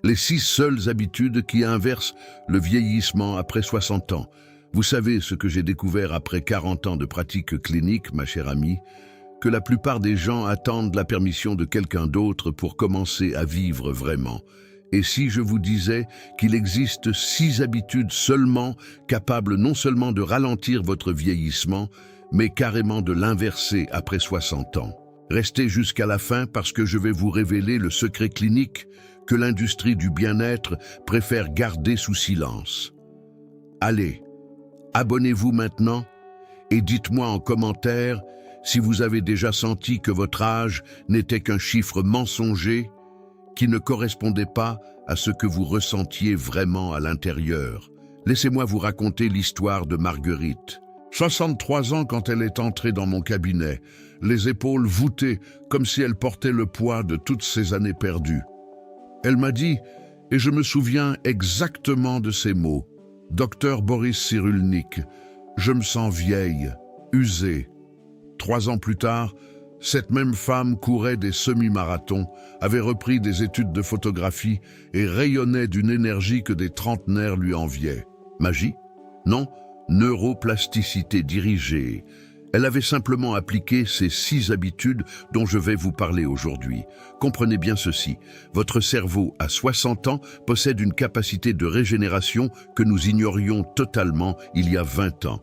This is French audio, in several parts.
Les 6 seules habitudes qui inversent le vieillissement après 60 ans. Vous savez ce que j'ai découvert après 40 ans de pratique clinique, ma chère amie, que la plupart des gens attendent la permission de quelqu'un d'autre pour commencer à vivre vraiment. Et si je vous disais qu'il existe 6 habitudes seulement capables non seulement de ralentir votre vieillissement, mais carrément de l'inverser après 60 ans. Restez jusqu'à la fin parce que je vais vous révéler le secret clinique que l'industrie du bien-être préfère garder sous silence. Allez, abonnez-vous maintenant et dites-moi en commentaire si vous avez déjà senti que votre âge n'était qu'un chiffre mensonger qui ne correspondait pas à ce que vous ressentiez vraiment à l'intérieur. Laissez-moi vous raconter l'histoire de Marguerite. 63 ans quand elle est entrée dans mon cabinet, les épaules voûtées comme si elle portait le poids de toutes ces années perdues. Elle m'a dit, et je me souviens exactement de ces mots, « Docteur Boris Cyrulnik, je me sens vieille, usée. » 3 ans plus tard, cette même femme courait des semi-marathons, avait repris des études de photographie et rayonnait d'une énergie que des trentenaires lui enviaient. Magie? Non, neuroplasticité dirigée. Elle avait simplement appliqué ces 6 habitudes dont je vais vous parler aujourd'hui. Comprenez bien ceci, votre cerveau à 60 ans possède une capacité de régénération que nous ignorions totalement il y a 20 ans.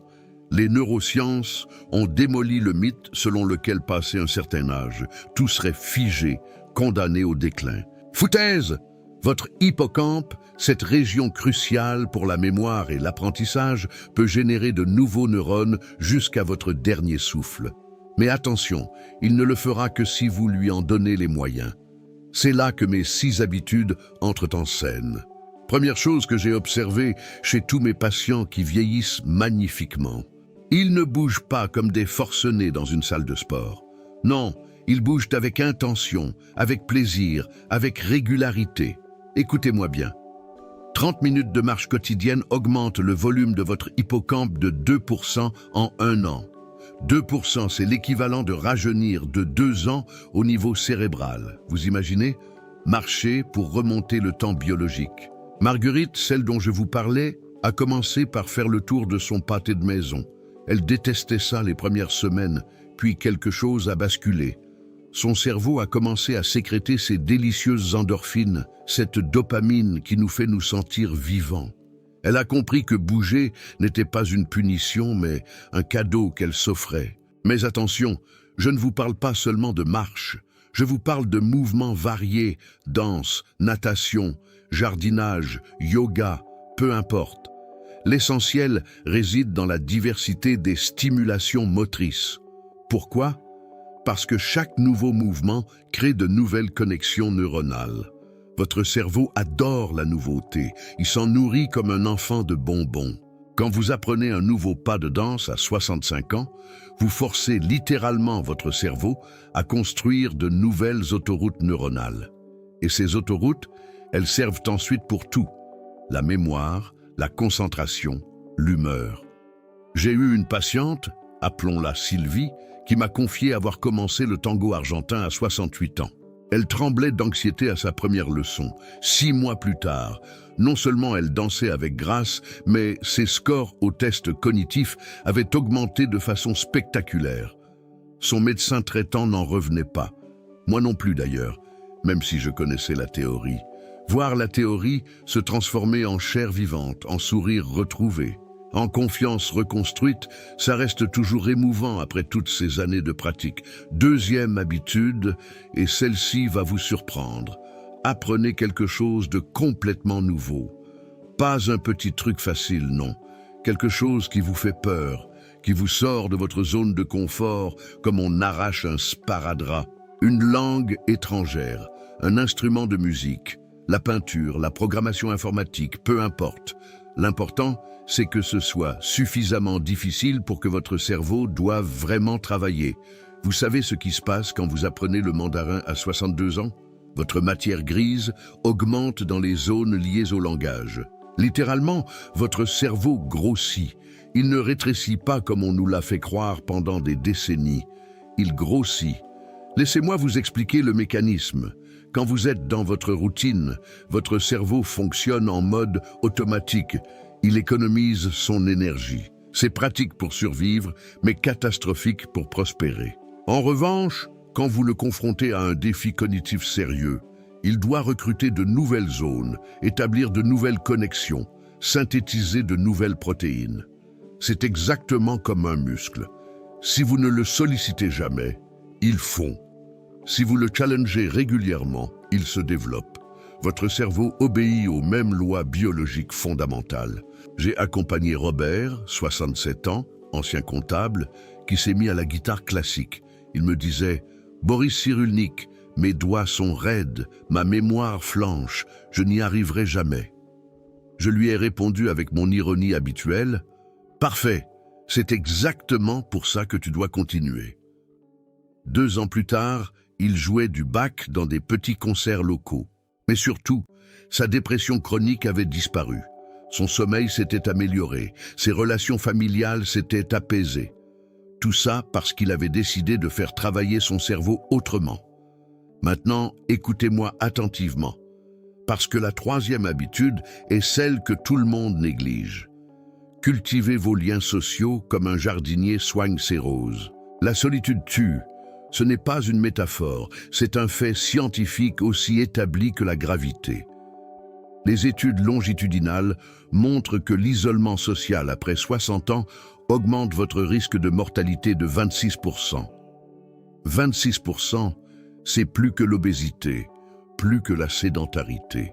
Les neurosciences ont démoli le mythe selon lequel, passé un certain âge, tout serait figé, condamné au déclin. Foutaise! Votre hippocampe, cette région cruciale pour la mémoire et l'apprentissage, peut générer de nouveaux neurones jusqu'à votre dernier souffle. Mais attention, il ne le fera que si vous lui en donnez les moyens. C'est là que mes 6 habitudes entrent en scène. Première chose que j'ai observée chez tous mes patients qui vieillissent magnifiquement. Ils ne bougent pas comme des forcenés dans une salle de sport. Non, ils bougent avec intention, avec plaisir, avec régularité. Écoutez-moi bien. 30 minutes de marche quotidienne augmentent le volume de votre hippocampe de 2% en 1 an. 2%, c'est l'équivalent de rajeunir de 2 ans au niveau cérébral. Vous imaginez? Marcher pour remonter le temps biologique. Marguerite, celle dont je vous parlais, a commencé par faire le tour de son pâté de maison. Elle détestait ça les premières semaines, puis quelque chose a basculé. Son cerveau a commencé à sécréter ces délicieuses endorphines, cette dopamine qui nous fait nous sentir vivants. Elle a compris que bouger n'était pas une punition, mais un cadeau qu'elle s'offrait. Mais attention, je ne vous parle pas seulement de marche, je vous parle de mouvements variés, danse, natation, jardinage, yoga, peu importe. L'essentiel réside dans la diversité des stimulations motrices. Pourquoi ? Parce que chaque nouveau mouvement crée de nouvelles connexions neuronales. Votre cerveau adore la nouveauté, il s'en nourrit comme un enfant de bonbons. Quand vous apprenez un nouveau pas de danse à 65 ans, vous forcez littéralement votre cerveau à construire de nouvelles autoroutes neuronales. Et ces autoroutes, elles servent ensuite pour tout. La mémoire, la concentration, l'humeur. J'ai eu une patiente, appelons-la Sylvie, qui m'a confié avoir commencé le tango argentin à 68 ans. Elle tremblait d'anxiété à sa première leçon. 6 mois plus tard, non seulement elle dansait avec grâce, mais ses scores au test cognitif avaient augmenté de façon spectaculaire. Son médecin traitant n'en revenait pas. Moi non plus d'ailleurs, même si je connaissais la théorie. Voir la théorie se transformer en chair vivante, en sourire retrouvé. En confiance reconstruite, ça reste toujours émouvant après toutes ces années de pratique. Deuxième habitude, et celle-ci va vous surprendre. Apprenez quelque chose de complètement nouveau. Pas un petit truc facile, non. Quelque chose qui vous fait peur, qui vous sort de votre zone de confort comme on arrache un sparadrap. Une langue étrangère, un instrument de musique, la peinture, la programmation informatique, peu importe. L'important, c'est que ce soit suffisamment difficile pour que votre cerveau doive vraiment travailler. Vous savez ce qui se passe quand vous apprenez le mandarin à 62 ans? Votre matière grise augmente dans les zones liées au langage. Littéralement, votre cerveau grossit. Il ne rétrécit pas comme on nous l'a fait croire pendant des décennies. Il grossit. Laissez-moi vous expliquer le mécanisme. Quand vous êtes dans votre routine, votre cerveau fonctionne en mode automatique. Il économise son énergie. C'est pratique pour survivre, mais catastrophique pour prospérer. En revanche, quand vous le confrontez à un défi cognitif sérieux, il doit recruter de nouvelles zones, établir de nouvelles connexions, synthétiser de nouvelles protéines. C'est exactement comme un muscle. Si vous ne le sollicitez jamais, il fond. Si vous le challengez régulièrement, il se développe. Votre cerveau obéit aux mêmes lois biologiques fondamentales. J'ai accompagné Robert, 67 ans, ancien comptable, qui s'est mis à la guitare classique. Il me disait « Boris Cyrulnik, mes doigts sont raides, ma mémoire flanche, je n'y arriverai jamais. » Je lui ai répondu avec mon ironie habituelle « Parfait, c'est exactement pour ça que tu dois continuer. » 2 ans plus tard, il jouait du Bach dans des petits concerts locaux. Mais surtout, sa dépression chronique avait disparu. Son sommeil s'était amélioré, ses relations familiales s'étaient apaisées. Tout ça parce qu'il avait décidé de faire travailler son cerveau autrement. Maintenant, écoutez-moi attentivement, parce que la 3e habitude est celle que tout le monde néglige. Cultivez vos liens sociaux comme un jardinier soigne ses roses. La solitude tue. Ce n'est pas une métaphore, c'est un fait scientifique aussi établi que la gravité. Les études longitudinales montrent que l'isolement social après 60 ans augmente votre risque de mortalité de 26%. 26%, c'est plus que l'obésité, plus que la sédentarité.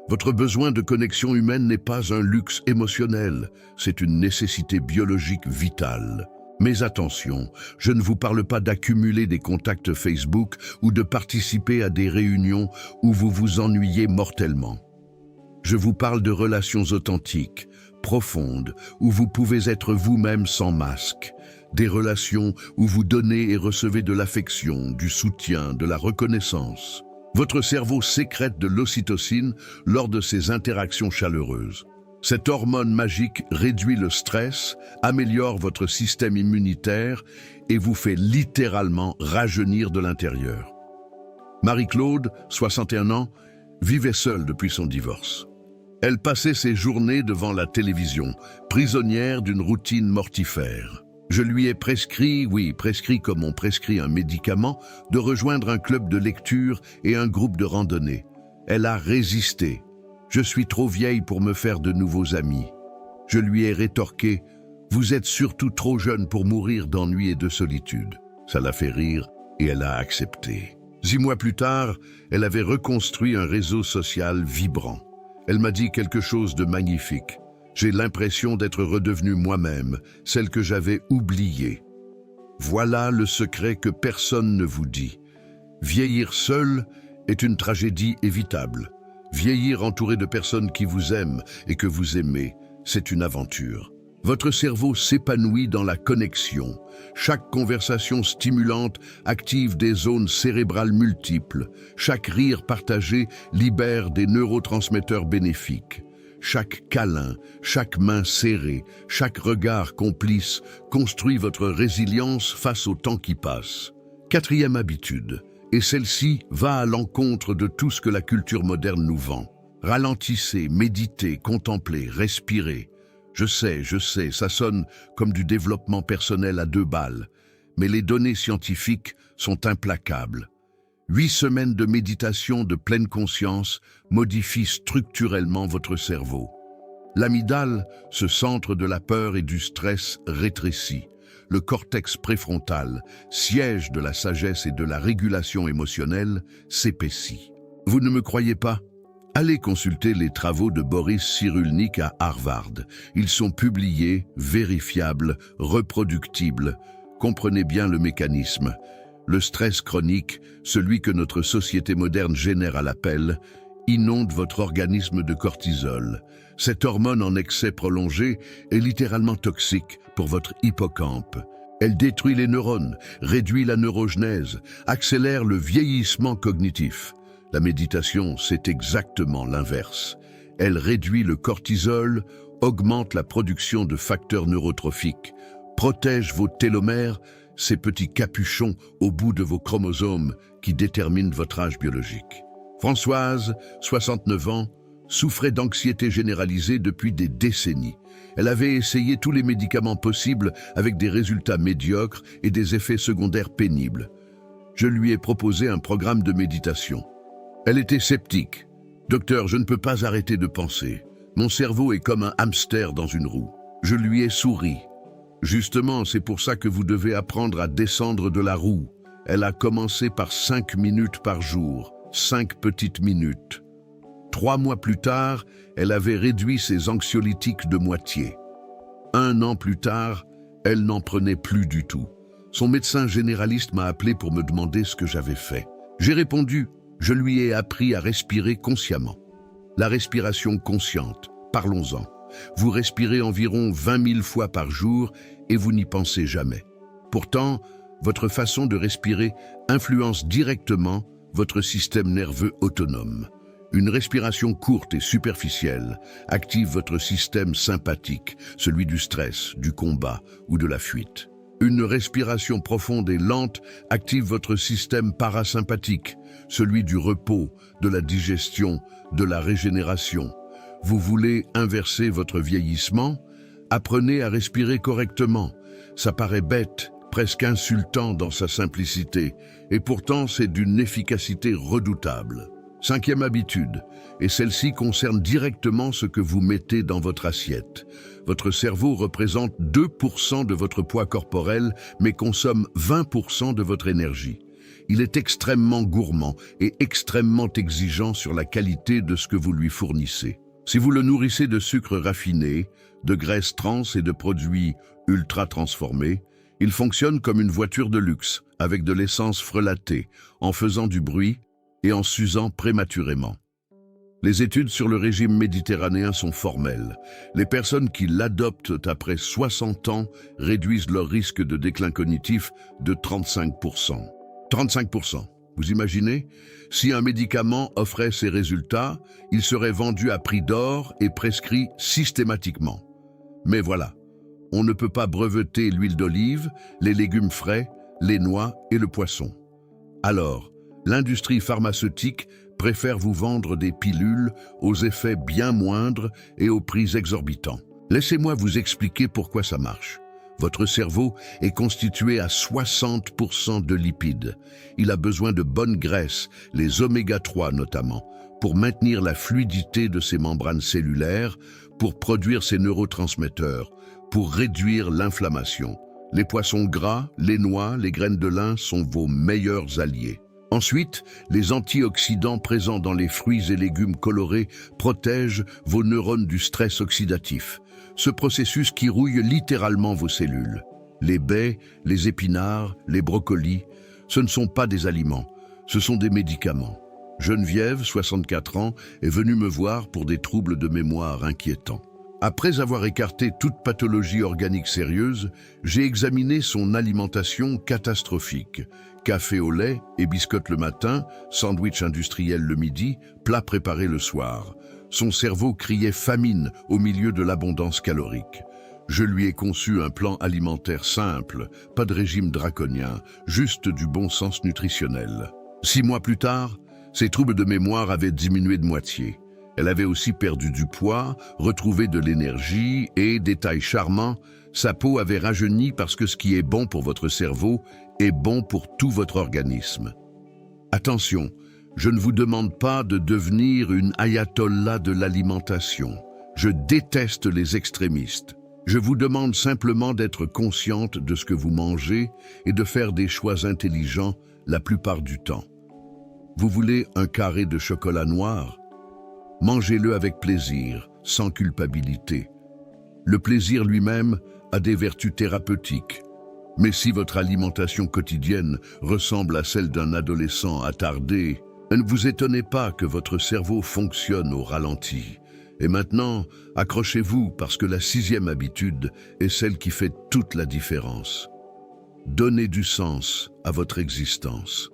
Votre besoin de connexion humaine n'est pas un luxe émotionnel, c'est une nécessité biologique vitale. Mais attention, je ne vous parle pas d'accumuler des contacts Facebook ou de participer à des réunions où vous vous ennuyez mortellement. Je vous parle de relations authentiques, profondes, où vous pouvez être vous-même sans masque. Des relations où vous donnez et recevez de l'affection, du soutien, de la reconnaissance. Votre cerveau sécrète de l'ocytocine lors de ces interactions chaleureuses. Cette hormone magique réduit le stress, améliore votre système immunitaire et vous fait littéralement rajeunir de l'intérieur. Marie-Claude, 61 ans, vivait seule depuis son divorce. Elle passait ses journées devant la télévision, prisonnière d'une routine mortifère. Je lui ai prescrit, prescrit comme on prescrit un médicament, de rejoindre un club de lecture et un groupe de randonnée. Elle a résisté. Je suis trop vieille pour me faire de nouveaux amis. Je lui ai rétorqué, vous êtes surtout trop jeune pour mourir d'ennui et de solitude. Ça l'a fait rire et elle a accepté. 6 mois plus tard, elle avait reconstruit un réseau social vibrant. Elle m'a dit quelque chose de magnifique. J'ai l'impression d'être redevenue moi-même, celle que j'avais oubliée. Voilà le secret que personne ne vous dit. Vieillir seul est une tragédie évitable. Vieillir entouré de personnes qui vous aiment et que vous aimez, c'est une aventure. Votre cerveau s'épanouit dans la connexion. Chaque conversation stimulante active des zones cérébrales multiples. Chaque rire partagé libère des neurotransmetteurs bénéfiques. Chaque câlin, chaque main serrée, chaque regard complice construit votre résilience face au temps qui passe. 4e habitude, et celle-ci va à l'encontre de tout ce que la culture moderne nous vend. Ralentissez, méditez, contemplez, respirez. Je sais, ça sonne comme du développement personnel à 2 balles, mais les données scientifiques sont implacables. 8 semaines de méditation de pleine conscience modifient structurellement votre cerveau. L'amygdale, ce centre de la peur et du stress, rétrécit. Le cortex préfrontal, siège de la sagesse et de la régulation émotionnelle, s'épaissit. Vous ne me croyez pas ? Allez consulter les travaux de Boris Cyrulnik à Harvard. Ils sont publiés, vérifiables, reproductibles. Comprenez bien le mécanisme. Le stress chronique, celui que notre société moderne génère à l'appel, inonde votre organisme de cortisol. Cette hormone en excès prolongé est littéralement toxique pour votre hippocampe. Elle détruit les neurones, réduit la neurogenèse, accélère le vieillissement cognitif. La méditation, c'est exactement l'inverse. Elle réduit le cortisol, augmente la production de facteurs neurotrophiques, protège vos télomères, ces petits capuchons au bout de vos chromosomes qui déterminent votre âge biologique. Françoise, 69 ans, souffrait d'anxiété généralisée depuis des décennies. Elle avait essayé tous les médicaments possibles avec des résultats médiocres et des effets secondaires pénibles. Je lui ai proposé un programme de méditation. Elle était sceptique. « Docteur, je ne peux pas arrêter de penser. Mon cerveau est comme un hamster dans une roue. » Je lui ai souri. « Justement, c'est pour ça que vous devez apprendre à descendre de la roue. » Elle a commencé par 5 minutes par jour, 5 petites minutes. 3 mois plus tard, elle avait réduit ses anxiolytiques de moitié. 1 an plus tard, elle n'en prenait plus du tout. Son médecin généraliste m'a appelé pour me demander ce que j'avais fait. J'ai répondu, je lui ai appris à respirer consciemment. La respiration consciente, parlons-en. Vous respirez environ 20 000 fois par jour et vous n'y pensez jamais. Pourtant, votre façon de respirer influence directement votre système nerveux autonome. Une respiration courte et superficielle active votre système sympathique, celui du stress, du combat ou de la fuite. Une respiration profonde et lente active votre système parasympathique, celui du repos, de la digestion, de la régénération. Vous voulez inverser votre vieillissement? Apprenez à respirer correctement. Ça paraît bête, presque insultant dans sa simplicité, et pourtant c'est d'une efficacité redoutable. 5e habitude, et celle-ci concerne directement ce que vous mettez dans votre assiette. Votre cerveau représente 2% de votre poids corporel, mais consomme 20% de votre énergie. Il est extrêmement gourmand et extrêmement exigeant sur la qualité de ce que vous lui fournissez. Si vous le nourrissez de sucre raffiné, de graisses trans et de produits ultra transformés, il fonctionne comme une voiture de luxe, avec de l'essence frelatée, en faisant du bruit et en s'usant prématurément. Les études sur le régime méditerranéen sont formelles. Les personnes qui l'adoptent après 60 ans réduisent leur risque de déclin cognitif de 35%. 35%. Vous imaginez? Si un médicament offrait ces résultats, il serait vendu à prix d'or et prescrit systématiquement. Mais voilà, on ne peut pas breveter l'huile d'olive, les légumes frais, les noix et le poisson. Alors, l'industrie pharmaceutique préfère vous vendre des pilules aux effets bien moindres et aux prix exorbitants. Laissez-moi vous expliquer pourquoi ça marche. Votre cerveau est constitué à 60% de lipides. Il a besoin de bonnes graisses, les oméga-3 notamment, pour maintenir la fluidité de ses membranes cellulaires, pour produire ses neurotransmetteurs, pour réduire l'inflammation. Les poissons gras, les noix, les graines de lin sont vos meilleurs alliés. Ensuite, les antioxydants présents dans les fruits et légumes colorés protègent vos neurones du stress oxydatif, ce processus qui rouille littéralement vos cellules. Les baies, les épinards, les brocolis, ce ne sont pas des aliments, ce sont des médicaments. Geneviève, 64 ans, est venue me voir pour des troubles de mémoire inquiétants. Après avoir écarté toute pathologie organique sérieuse, j'ai examiné son alimentation catastrophique. Café au lait et biscottes le matin, sandwich industriel le midi, plat préparé le soir. Son cerveau criait famine au milieu de l'abondance calorique. Je lui ai conçu un plan alimentaire simple, pas de régime draconien, juste du bon sens nutritionnel. 6 mois plus tard, ses troubles de mémoire avaient diminué de moitié. Elle avait aussi perdu du poids, retrouvé de l'énergie et, détail charmant, sa peau avait rajeuni parce que ce qui est bon pour votre cerveau est bon pour tout votre organisme. Attention, je ne vous demande pas de devenir une ayatollah de l'alimentation. Je déteste les extrémistes. Je vous demande simplement d'être consciente de ce que vous mangez et de faire des choix intelligents la plupart du temps. Vous voulez un carré de chocolat noir? Mangez-le avec plaisir, sans culpabilité. Le plaisir lui-même a des vertus thérapeutiques. Mais si votre alimentation quotidienne ressemble à celle d'un adolescent attardé, ne vous étonnez pas que votre cerveau fonctionne au ralenti. Et maintenant, accrochez-vous parce que la 6e habitude est celle qui fait toute la différence. Donnez du sens à votre existence.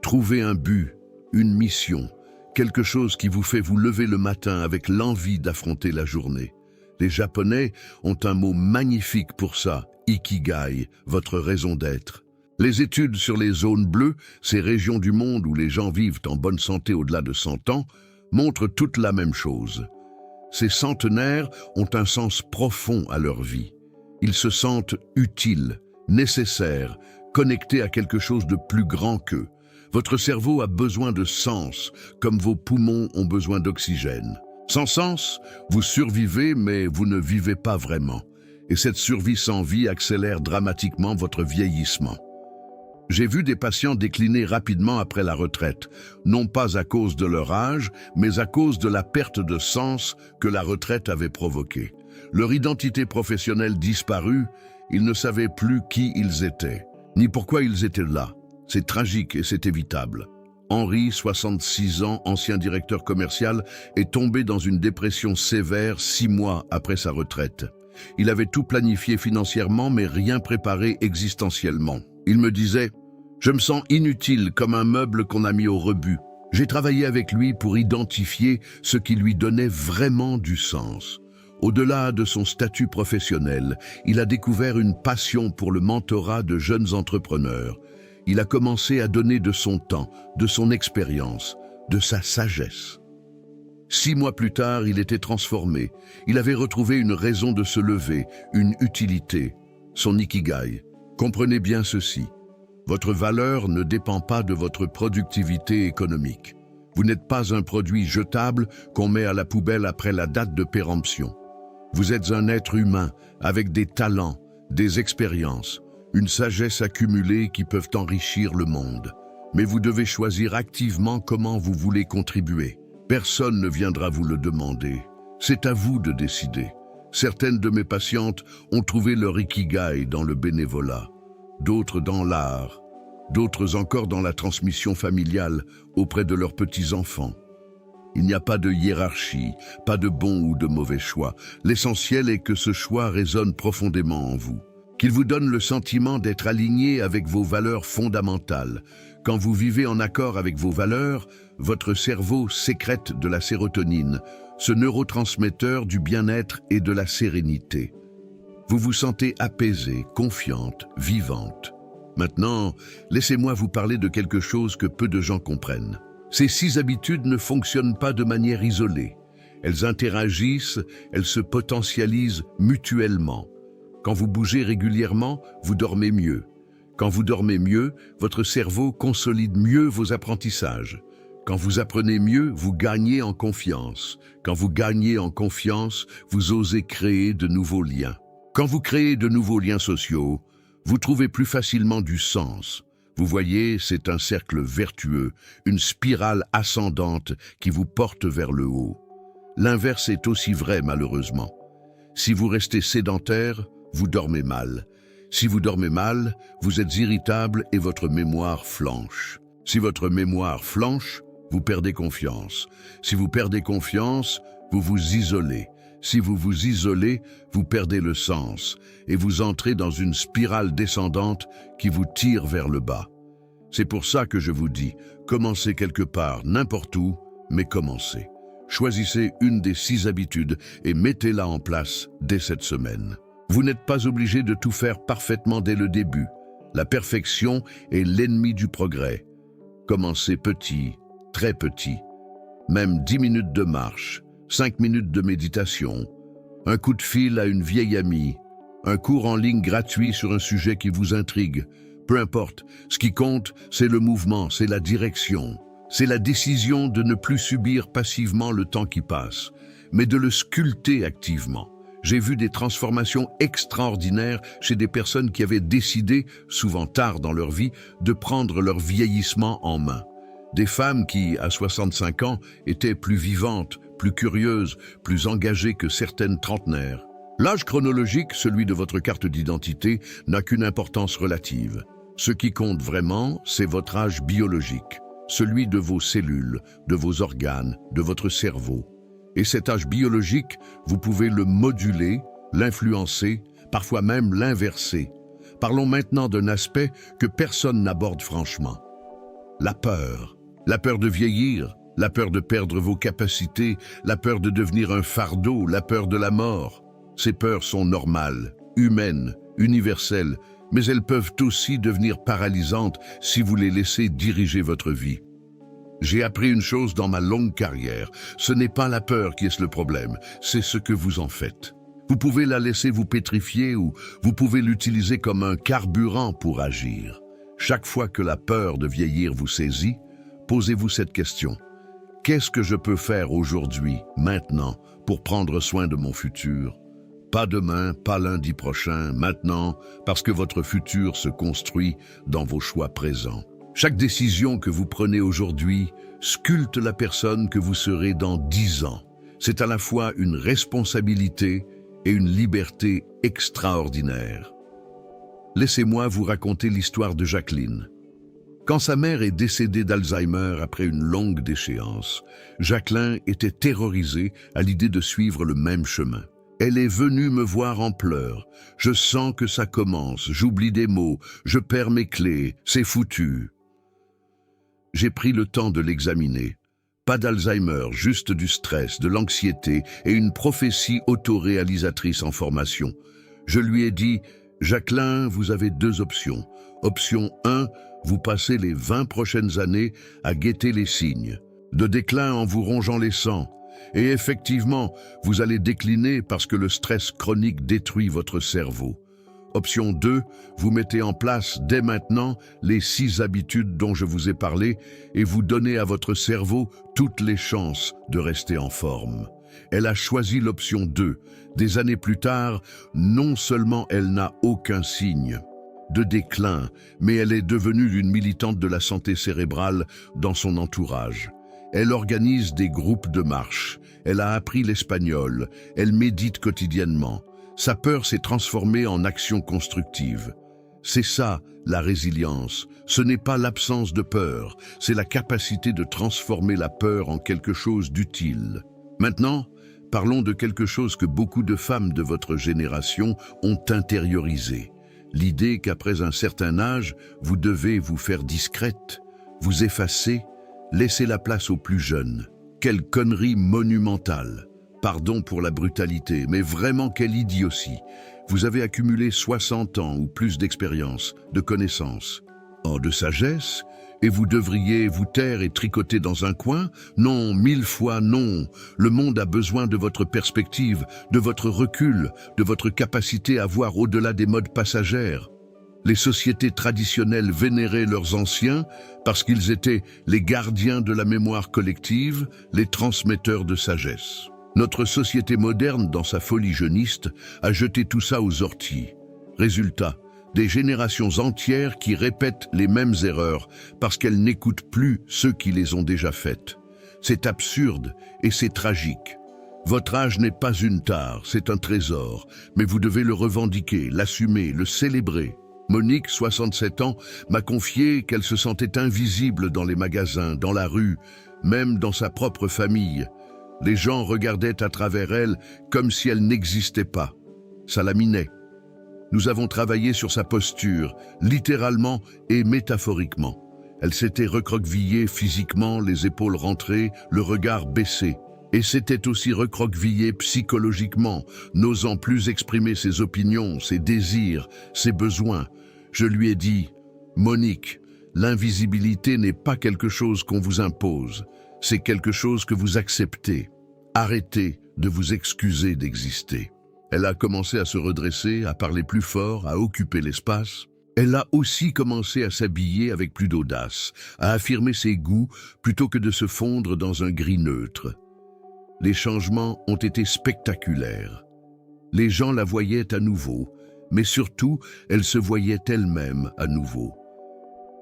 Trouvez un but, une mission, quelque chose qui vous fait vous lever le matin avec l'envie d'affronter la journée. Les Japonais ont un mot magnifique pour ça, ikigai, votre raison d'être. Les études sur les zones bleues, ces régions du monde où les gens vivent en bonne santé au-delà de 100 ans, montrent toute la même chose. Ces centenaires ont un sens profond à leur vie. Ils se sentent utiles, nécessaires, connectés à quelque chose de plus grand qu'eux. Votre cerveau a besoin de sens, comme vos poumons ont besoin d'oxygène. Sans sens, vous survivez, mais vous ne vivez pas vraiment. Et cette survie sans vie accélère dramatiquement votre vieillissement. J'ai vu des patients décliner rapidement après la retraite, non pas à cause de leur âge, mais à cause de la perte de sens que la retraite avait provoquée. Leur identité professionnelle disparue, ils ne savaient plus qui ils étaient, ni pourquoi ils étaient là. C'est tragique et c'est évitable. Henri, 66 ans, ancien directeur commercial, est tombé dans une dépression sévère 6 mois après sa retraite. Il avait tout planifié financièrement, mais rien préparé existentiellement. Il me disait « Je me sens inutile comme un meuble qu'on a mis au rebut. » J'ai travaillé avec lui pour identifier ce qui lui donnait vraiment du sens. Au-delà de son statut professionnel, il a découvert une passion pour le mentorat de jeunes entrepreneurs. Il a commencé à donner de son temps, de son expérience, de sa sagesse. 6 mois plus tard, il était transformé. Il avait retrouvé une raison de se lever, une utilité, son ikigai. Comprenez bien ceci. Votre valeur ne dépend pas de votre productivité économique. Vous n'êtes pas un produit jetable qu'on met à la poubelle après la date de péremption. Vous êtes un être humain avec des talents, des expériences, une sagesse accumulée qui peuvent enrichir le monde. Mais vous devez choisir activement comment vous voulez contribuer. Personne ne viendra vous le demander. C'est à vous de décider. Certaines de mes patientes ont trouvé leur ikigai dans le bénévolat, d'autres dans l'art, d'autres encore dans la transmission familiale auprès de leurs petits-enfants. Il n'y a pas de hiérarchie, pas de bon ou de mauvais choix. L'essentiel est que ce choix résonne profondément en vous, qu'il vous donne le sentiment d'être aligné avec vos valeurs fondamentales. Quand vous vivez en accord avec vos valeurs, votre cerveau sécrète de la sérotonine, ce neurotransmetteur du bien-être et de la sérénité. Vous vous sentez apaisée, confiante, vivante. Maintenant, laissez-moi vous parler de quelque chose que peu de gens comprennent. Ces 6 habitudes ne fonctionnent pas de manière isolée. Elles interagissent, elles se potentialisent mutuellement. Quand vous bougez régulièrement, vous dormez mieux. Quand vous dormez mieux, votre cerveau consolide mieux vos apprentissages. Quand vous apprenez mieux, vous gagnez en confiance. Quand vous gagnez en confiance, vous osez créer de nouveaux liens. Quand vous créez de nouveaux liens sociaux, vous trouvez plus facilement du sens. Vous voyez, c'est un cercle vertueux, une spirale ascendante qui vous porte vers le haut. L'inverse est aussi vrai, malheureusement. Si vous restez sédentaire, vous dormez mal. Si vous dormez mal, vous êtes irritable et votre mémoire flanche. Si votre mémoire flanche, vous perdez confiance. Si vous perdez confiance, vous vous isolez. Si vous vous isolez, vous perdez le sens et vous entrez dans une spirale descendante qui vous tire vers le bas. C'est pour ça que je vous dis, commencez quelque part, n'importe où, mais commencez. Choisissez une des 6 habitudes et mettez-la en place dès cette semaine. Vous n'êtes pas obligé de tout faire parfaitement dès le début. La perfection est l'ennemi du progrès. Commencez petit, très petit. Même 10 minutes de marche, 5 minutes de méditation, un coup de fil à une vieille amie, un cours en ligne gratuit sur un sujet qui vous intrigue. Peu importe, ce qui compte, c'est le mouvement, c'est la direction. C'est la décision de ne plus subir passivement le temps qui passe, mais de le sculpter activement. J'ai vu des transformations extraordinaires chez des personnes qui avaient décidé, souvent tard dans leur vie, de prendre leur vieillissement en main. Des femmes qui, à 65 ans, étaient plus vivantes, plus curieuses, plus engagées que certaines trentenaires. L'âge chronologique, celui de votre carte d'identité, n'a qu'une importance relative. Ce qui compte vraiment, c'est votre âge biologique, celui de vos cellules, de vos organes, de votre cerveau. Et cet âge biologique, vous pouvez le moduler, l'influencer, parfois même l'inverser. Parlons maintenant d'un aspect que personne n'aborde franchement. La peur. La peur de vieillir, la peur de perdre vos capacités, la peur de devenir un fardeau, la peur de la mort. Ces peurs sont normales, humaines, universelles, mais elles peuvent aussi devenir paralysantes si vous les laissez diriger votre vie. J'ai appris une chose dans ma longue carrière, ce n'est pas la peur qui est le problème, c'est ce que vous en faites. Vous pouvez la laisser vous pétrifier ou vous pouvez l'utiliser comme un carburant pour agir. Chaque fois que la peur de vieillir vous saisit, posez-vous cette question. Qu'est-ce que je peux faire aujourd'hui, maintenant, pour prendre soin de mon futur? Pas demain, pas lundi prochain, maintenant, parce que votre futur se construit dans vos choix présents. Chaque décision que vous prenez aujourd'hui sculpte la personne que vous serez dans 10 ans. C'est à la fois une responsabilité et une liberté extraordinaire. Laissez-moi vous raconter l'histoire de Jacqueline. Quand sa mère est décédée d'Alzheimer après une longue déchéance, Jacqueline était terrorisée à l'idée de suivre le même chemin. Elle est venue me voir en pleurs. Je sens que ça commence, j'oublie des mots, je perds mes clés, c'est foutu. J'ai pris le temps de l'examiner. Pas d'Alzheimer, juste du stress, de l'anxiété et une prophétie autoréalisatrice en formation. Je lui ai dit, Jacqueline, vous avez 2 options. Option 1, vous passez les 20 prochaines années à guetter les signes, de déclin en vous rongeant les sangs. Et effectivement, vous allez décliner parce que le stress chronique détruit votre cerveau. Option 2, vous mettez en place dès maintenant les 6 habitudes dont je vous ai parlé et vous donnez à votre cerveau toutes les chances de rester en forme. Elle a choisi l'option 2. Des années plus tard, non seulement elle n'a aucun signe de déclin, mais elle est devenue une militante de la santé cérébrale dans son entourage. Elle organise des groupes de marche, elle a appris l'espagnol, elle médite quotidiennement. Sa peur s'est transformée en action constructive. C'est ça, la résilience. Ce n'est pas l'absence de peur, c'est la capacité de transformer la peur en quelque chose d'utile. Maintenant, parlons de quelque chose que beaucoup de femmes de votre génération ont intériorisé. L'idée qu'après un certain âge, vous devez vous faire discrète, vous effacer, laisser la place aux plus jeunes. Quelle connerie monumentale! Pardon pour la brutalité, mais vraiment quelle idiotie. Vous avez accumulé 60 ans ou plus d'expérience, de connaissances, de sagesse, et vous devriez vous taire et tricoter dans un coin? Non, 1000 fois non. Le monde a besoin de votre perspective, de votre recul, de votre capacité à voir au-delà des modes passagères. Les sociétés traditionnelles vénéraient leurs anciens parce qu'ils étaient les gardiens de la mémoire collective, les transmetteurs de sagesse. Notre société moderne, dans sa folie jeuniste, a jeté tout ça aux orties. Résultat, des générations entières qui répètent les mêmes erreurs parce qu'elles n'écoutent plus ceux qui les ont déjà faites. C'est absurde et c'est tragique. Votre âge n'est pas une tare, c'est un trésor, mais vous devez le revendiquer, l'assumer, le célébrer. Monique, 67 ans, m'a confié qu'elle se sentait invisible dans les magasins, dans la rue, même dans sa propre famille. Les gens regardaient à travers elle comme si elle n'existait pas. Ça la minait. Nous avons travaillé sur sa posture, littéralement et métaphoriquement. Elle s'était recroquevillée physiquement, les épaules rentrées, le regard baissé. Et s'était aussi recroquevillée psychologiquement, n'osant plus exprimer ses opinions, ses désirs, ses besoins. Je lui ai dit, « Monique, l'invisibilité n'est pas quelque chose qu'on vous impose. C'est quelque chose que vous acceptez. Arrêtez de vous excuser d'exister. » Elle a commencé à se redresser, à parler plus fort, à occuper l'espace. Elle a aussi commencé à s'habiller avec plus d'audace, à affirmer ses goûts plutôt que de se fondre dans un gris neutre. Les changements ont été spectaculaires. Les gens la voyaient à nouveau, mais surtout, elle se voyait elle-même à nouveau.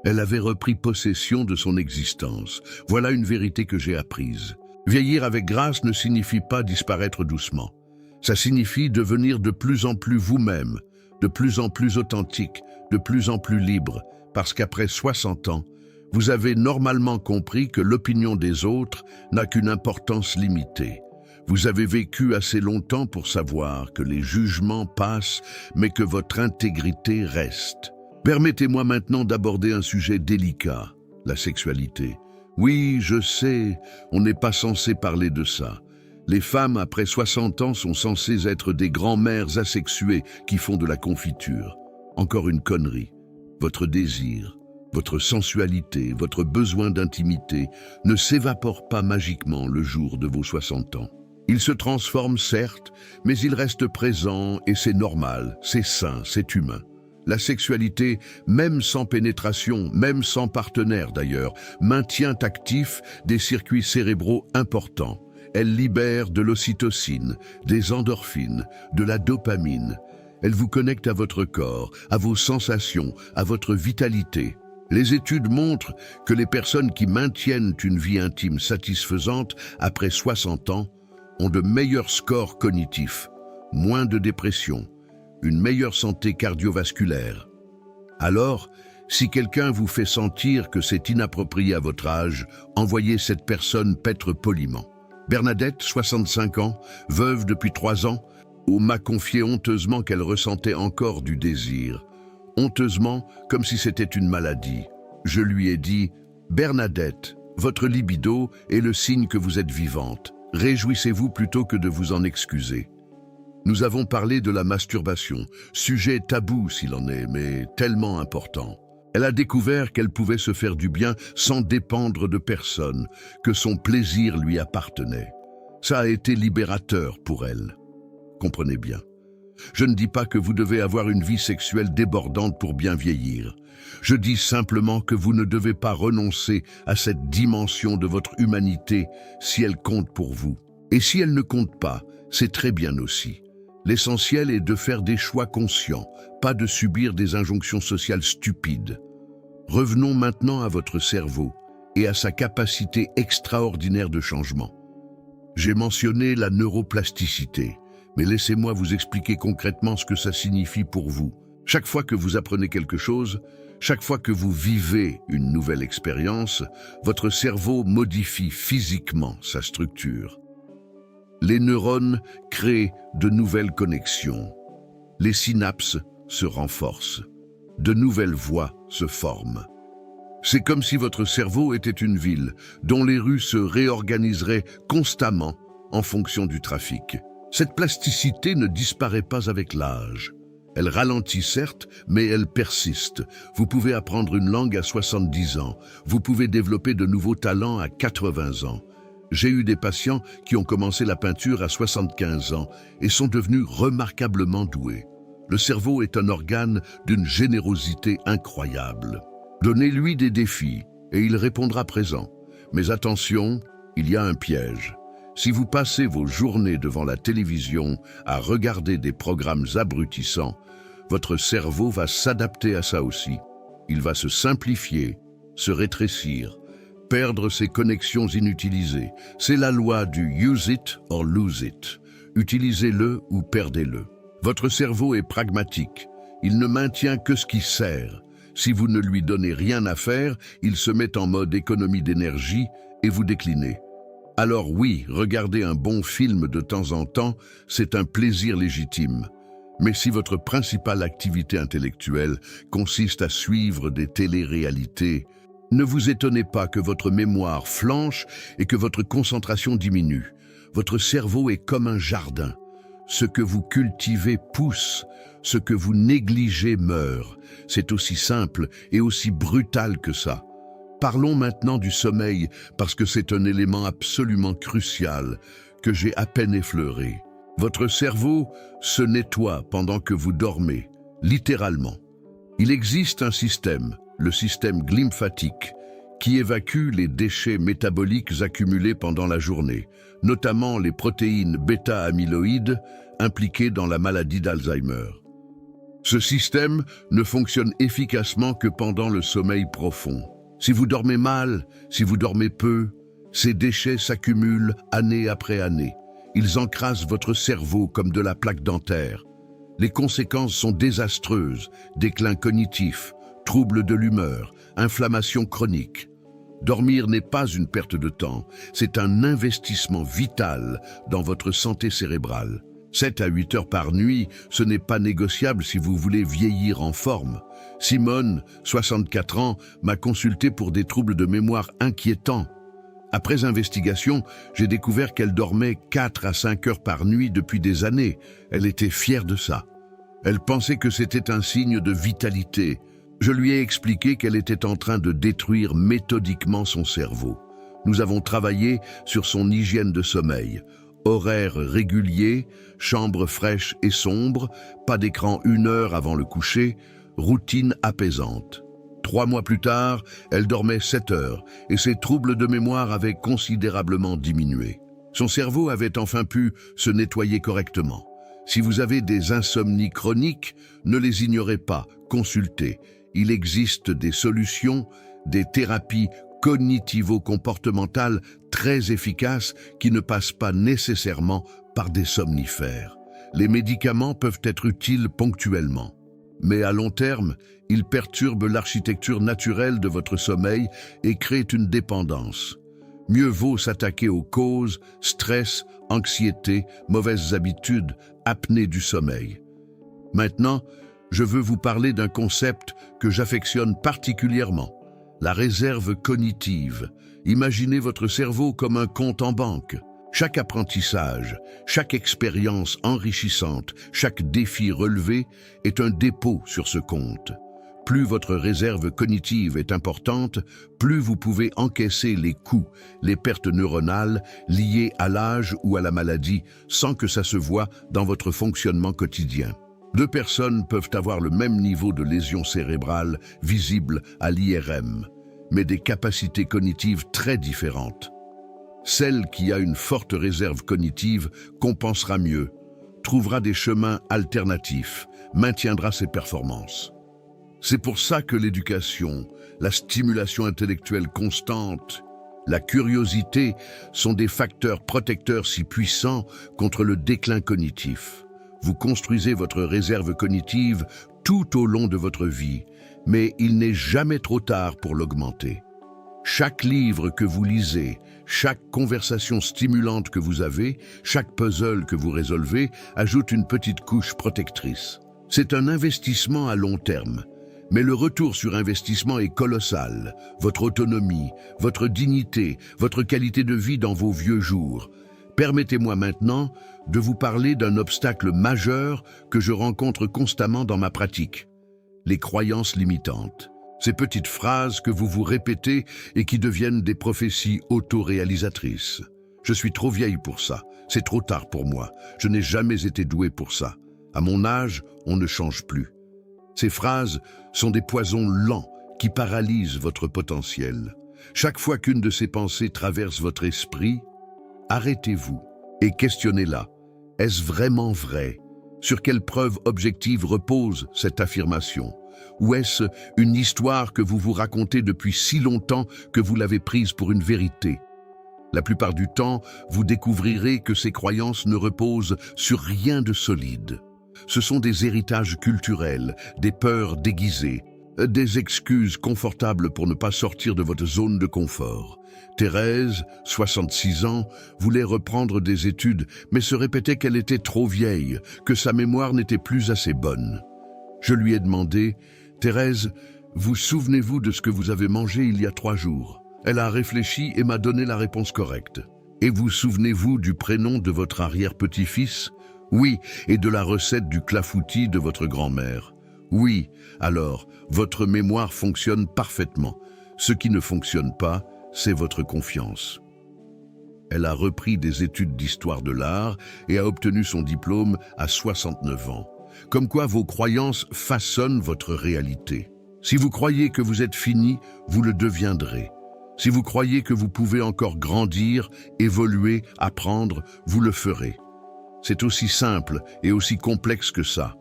Elle avait repris possession de son existence. Voilà une vérité que j'ai apprise. Vieillir avec grâce ne signifie pas disparaître doucement. Ça signifie devenir de plus en plus vous-même, de plus en plus authentique, de plus en plus libre, parce qu'après 60 ans, vous avez normalement compris que l'opinion des autres n'a qu'une importance limitée. Vous avez vécu assez longtemps pour savoir que les jugements passent, mais que votre intégrité reste. Permettez-moi maintenant d'aborder un sujet délicat, la sexualité. Oui, je sais, on n'est pas censé parler de ça. Les femmes après 60 ans sont censées être des grand-mères asexuées qui font de la confiture. Encore une connerie. Votre désir, votre sensualité, votre besoin d'intimité ne s'évaporent pas magiquement le jour de vos 60 ans. Il se transforme certes, mais il reste présent et c'est normal, c'est sain, c'est humain. La sexualité, même sans pénétration, même sans partenaire d'ailleurs, maintient actifs des circuits cérébraux importants. Elle libère de l'ocytocine, des endorphines, de la dopamine. Elle vous connecte à votre corps, à vos sensations, à votre vitalité. Les études montrent que les personnes qui maintiennent une vie intime satisfaisante après 60 ans ont de meilleurs scores cognitifs, moins de dépression, une meilleure santé cardiovasculaire. Alors, si quelqu'un vous fait sentir que c'est inapproprié à votre âge, envoyez cette personne paître poliment. Bernadette, 65 ans, veuve depuis 3 ans, m'a confié honteusement qu'elle ressentait encore du désir. Honteusement, comme si c'était une maladie. Je lui ai dit « Bernadette, votre libido est le signe que vous êtes vivante. Réjouissez-vous plutôt que de vous en excuser. » Nous avons parlé de la masturbation, sujet tabou s'il en est, mais tellement important. Elle a découvert qu'elle pouvait se faire du bien sans dépendre de personne, que son plaisir lui appartenait. Ça a été libérateur pour elle. Comprenez bien. Je ne dis pas que vous devez avoir une vie sexuelle débordante pour bien vieillir. Je dis simplement que vous ne devez pas renoncer à cette dimension de votre humanité si elle compte pour vous. Et si elle ne compte pas, c'est très bien aussi. L'essentiel est de faire des choix conscients, pas de subir des injonctions sociales stupides. Revenons maintenant à votre cerveau et à sa capacité extraordinaire de changement. J'ai mentionné la neuroplasticité, mais laissez-moi vous expliquer concrètement ce que ça signifie pour vous. Chaque fois que vous apprenez quelque chose, chaque fois que vous vivez une nouvelle expérience, votre cerveau modifie physiquement sa structure. Les neurones créent de nouvelles connexions. Les synapses se renforcent. De nouvelles voies se forment. C'est comme si votre cerveau était une ville dont les rues se réorganiseraient constamment en fonction du trafic. Cette plasticité ne disparaît pas avec l'âge. Elle ralentit certes, mais elle persiste. Vous pouvez apprendre une langue à 70 ans. Vous pouvez développer de nouveaux talents à 80 ans. J'ai eu des patients qui ont commencé la peinture à 75 ans et sont devenus remarquablement doués. Le cerveau est un organe d'une générosité incroyable. Donnez-lui des défis et il répondra présent. Mais attention, il y a un piège. Si vous passez vos journées devant la télévision à regarder des programmes abrutissants, votre cerveau va s'adapter à ça aussi. Il va se simplifier, se rétrécir, perdre ses connexions inutilisées. C'est la loi du use it or lose it. Utilisez-le ou perdez-le. Votre cerveau est pragmatique. Il ne maintient que ce qui sert. Si vous ne lui donnez rien à faire, il se met en mode économie d'énergie et vous déclinez. Alors oui, regarder un bon film de temps en temps, c'est un plaisir légitime. Mais si votre principale activité intellectuelle consiste à suivre des téléréalités, ne vous étonnez pas que votre mémoire flanche et que votre concentration diminue. Votre cerveau est comme un jardin. Ce que vous cultivez pousse, ce que vous négligez meurt. C'est aussi simple et aussi brutal que ça. Parlons maintenant du sommeil, parce que c'est un élément absolument crucial que j'ai à peine effleuré. Votre cerveau se nettoie pendant que vous dormez, littéralement. Il existe un système, le système glymphatique, qui évacue les déchets métaboliques accumulés pendant la journée, notamment les protéines bêta-amyloïdes impliquées dans la maladie d'Alzheimer. Ce système ne fonctionne efficacement que pendant le sommeil profond. Si vous dormez mal, si vous dormez peu, ces déchets s'accumulent année après année. Ils encrassent votre cerveau comme de la plaque dentaire. Les conséquences sont désastreuses, déclin cognitif, troubles de l'humeur, inflammation chronique. Dormir n'est pas une perte de temps, c'est un investissement vital dans votre santé cérébrale. 7 à 8 heures par nuit, ce n'est pas négociable si vous voulez vieillir en forme. Simone, 64 ans, m'a consulté pour des troubles de mémoire inquiétants. Après investigation, j'ai découvert qu'elle dormait 4 à 5 heures par nuit depuis des années. Elle était fière de ça. Elle pensait que c'était un signe de vitalité. Je lui ai expliqué qu'elle était en train de détruire méthodiquement son cerveau. Nous avons travaillé sur son hygiène de sommeil. Horaire régulier, chambre fraîche et sombre, pas d'écran 1 heure avant le coucher, routine apaisante. 3 mois plus tard, elle dormait 7 heures et ses troubles de mémoire avaient considérablement diminué. Son cerveau avait enfin pu se nettoyer correctement. Si vous avez des insomnies chroniques, ne les ignorez pas, consultez. Il existe des solutions, des thérapies cognitivo-comportementales très efficaces qui ne passent pas nécessairement par des somnifères. Les médicaments peuvent être utiles ponctuellement, mais à long terme, ils perturbent l'architecture naturelle de votre sommeil et créent une dépendance. Mieux vaut s'attaquer aux causes, stress, anxiété, mauvaises habitudes, apnée du sommeil. Maintenant, je veux vous parler d'un concept que j'affectionne particulièrement, la réserve cognitive. Imaginez votre cerveau comme un compte en banque. Chaque apprentissage, chaque expérience enrichissante, chaque défi relevé est un dépôt sur ce compte. Plus votre réserve cognitive est importante, plus vous pouvez encaisser les coups, les pertes neuronales liées à l'âge ou à la maladie sans que ça se voie dans votre fonctionnement quotidien. 2 personnes peuvent avoir le même niveau de lésion cérébrale visible à l'IRM, mais des capacités cognitives très différentes. Celle qui a une forte réserve cognitive compensera mieux, trouvera des chemins alternatifs, maintiendra ses performances. C'est pour ça que l'éducation, la stimulation intellectuelle constante, la curiosité sont des facteurs protecteurs si puissants contre le déclin cognitif. Vous construisez votre réserve cognitive tout au long de votre vie, mais il n'est jamais trop tard pour l'augmenter. Chaque livre que vous lisez, chaque conversation stimulante que vous avez, chaque puzzle que vous résolvez ajoute une petite couche protectrice. C'est un investissement à long terme, mais le retour sur investissement est colossal. Votre autonomie, votre dignité, votre qualité de vie dans vos vieux jours. Permettez-moi maintenant de vous parler d'un obstacle majeur que je rencontre constamment dans ma pratique. Les croyances limitantes. Ces petites phrases que vous vous répétez et qui deviennent des prophéties auto-réalisatrices. Je suis trop vieille pour ça, c'est trop tard pour moi, je n'ai jamais été douée pour ça. À mon âge, on ne change plus. Ces phrases sont des poisons lents qui paralysent votre potentiel. Chaque fois qu'une de ces pensées traverse votre esprit, arrêtez-vous et questionnez-la. Est-ce vraiment vrai? Sur quelle preuve objective repose cette affirmation? Ou est-ce une histoire que vous vous racontez depuis si longtemps que vous l'avez prise pour une vérité? La plupart du temps, vous découvrirez que ces croyances ne reposent sur rien de solide. Ce sont des héritages culturels, des peurs déguisées, des excuses confortables pour ne pas sortir de votre zone de confort. Thérèse, 66 ans, voulait reprendre des études, mais se répétait qu'elle était trop vieille, que sa mémoire n'était plus assez bonne. Je lui ai demandé, « Thérèse, vous souvenez-vous de ce que vous avez mangé il y a 3 jours ?» Elle a réfléchi et m'a donné la réponse correcte. « Et vous souvenez-vous du prénom de votre arrière-petit-fils ?»« Oui, et de la recette du clafoutis de votre grand-mère. »« Oui, alors, votre mémoire fonctionne parfaitement. Ce qui ne fonctionne pas, c'est votre confiance. » Elle a repris des études d'histoire de l'art et a obtenu son diplôme à 69 ans. Comme quoi vos croyances façonnent votre réalité. Si vous croyez que vous êtes fini, vous le deviendrez. Si vous croyez que vous pouvez encore grandir, évoluer, apprendre, vous le ferez. C'est aussi simple et aussi complexe que ça.